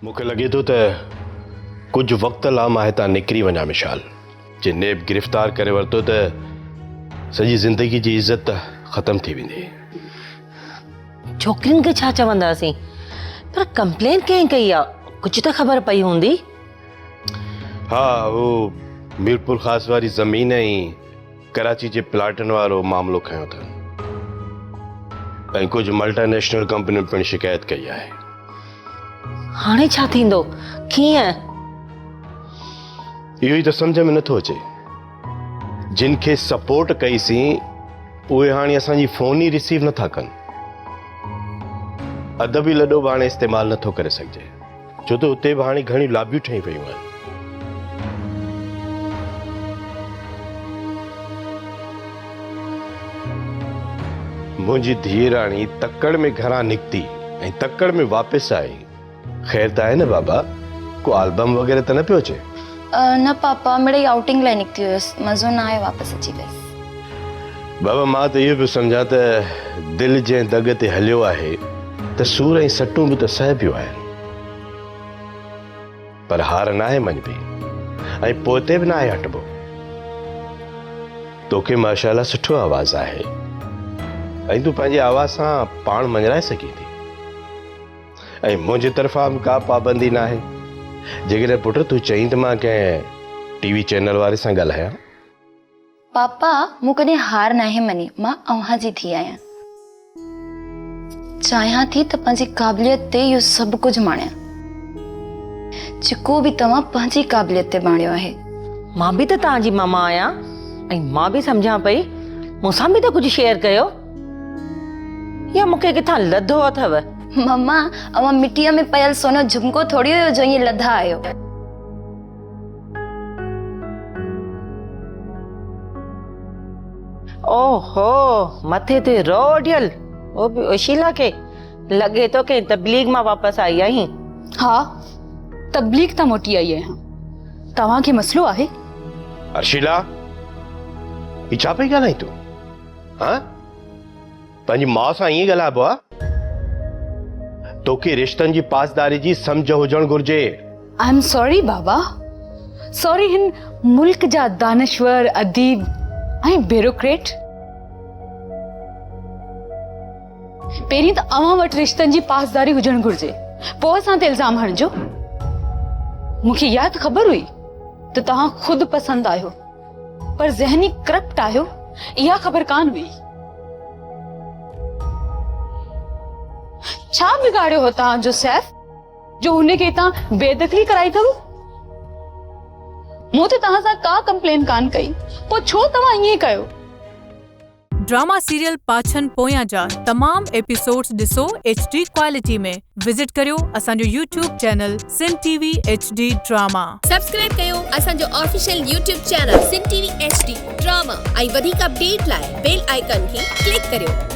मूंखे लॻे थो त कुझु वक़्त लाइ मां हितां निकिरी वञा मिशाल। जे नेब गिरफ़्तार करे वरितो त सॼी ज़िंदगी जी इज़त ख़तम थी वेंदी। छोकिरियुनि खे छा चवंदासीं, पर कंप्लेन कंहिं कई आहे, कुझु त ख़बर पई हूंदी। हा, वो मीरपुर ख़ास वारी ज़मीन ऐं कराची जे प्लाटनि वारो मामिलो खयो अथनि ऐं कुझु मल्टीनेशनल कंपनियुनि पिणु शिकायत कई आहे। हाणे छा थींदो, कीअं? इहो ई त सम्झ में नथो अचे। जिन खे सपोर्ट कईसीं उहे हाणे असांजी फ़ोन ई रिसीव नथा कनि। अदबी लॾो बि हाणे इस्तेमालु नथो करे सघिजे, छो त उते बि हाणे घणियूं लाबियूं ठही पयूं आहिनि। मुंहिंजी धीअ राणी तकड़ में घरां निकिती ऐं तकड़ में वापसि आई। ख़ैर त आहे न बाबा, को एल्बम वग़ैरह त न पियो अचे? न पापा, मिड़ई आउटिंग लाइ निकिती हुयसि, मज़ो न आयो, वापसि अची वियसि। बाबा मां त इहो बि सम्झां त दिलि जंहिं दग ते हलियो आहे त सूर ऐं सटूं बि त सह पियो आहिनि, पर हार न आहे मञबी ऐं पोइ बि न आहे हटबो। तोखे माशाल्लाह सुठो आवाज़ आहे ऐं तूं पंहिंजे आवाज़ सां पाण मञराए सघीं थी ऐं मुंहिंजे तरफ़ां बि का पाबंदी न आहे। जेकॾहिं पुट तूं चईं त मां कंहिं टीवी चैनल वारे सां ॻाल्हायां। पापा, मूं कॾहिं हार नाहे मनी, मां अव्हां जी थी आहियां। चाहियां थी त पंहिंजी क़ाबिलियत ते इहो सभु कुझु माणियां, जेको बि तव्हां पंहिंजी क़ाबिलियत ते माणियो आहे। मां बि त तव्हांजी मामा आहियां ऐं मां बि सम्झां पई, मूंसां बि त कुझु शेयर कयो, या मूंखे किथां लधो अथव? मम्मा, अव्हां मिटीअ में पयल सोनो झुमको थोड़ी हुयो जो ईअं लधा आयो। ओहो, मथे ते रोडियल, वो बि ओशीला खे लॻे थो कि तबलीग मां वापसि आई आहीं। हाँ, तबलीग तां मोटी आई आहियां। तव्हांखे मसलो आहे? अर्शिला, ही छा पई ॻाल्हाईं तूं? हाँ, पंहिंजी माउ सां ईअं ॻाल्हाइबो आहे? तोखे रिश्तनि जी पासदारी जी सम्झ हुजणु घुर्जे। I am sorry Baba, sorry हिन मुल्क जा दानश्वर, अदीब ऐं ब्यूरोक्रेट। पहिरीं त अव्हां वटि रिश्तनि जी पासदारी हुजणु घुर्जे, पोइ असां ते इल्ज़ाम हणिजो। मूंखे इहा त ख़बर हुई त तव्हां ख़ुदि पसंदि आहियो, पर ज़हनी करप्ट आहियो, इहा ख़बर कान हुई। छा बिगाड़ियो हो तव्हांजो सैफ, जो हुनखे तव्हां बेदखली कराई अथव? मूं त तव्हां सां का कंप्लेन कान कई, पोइ छो तव्हां ईअं कयो? ड्रामा सीरियल पाछन पोयां जा तमाम एपिसोड्स ॾिसो HD क्वालिटी में। विजिट करियो असांजो YouTube चैनल सिन TV HD ड्रामा। सब्सक्राइब कयो असांजो ऑफिशियल YouTube चैनल सिन TV HD ड्रामा ऐं वधीक अपडेट लाइ बेल आइकन खे क्लिक करियो।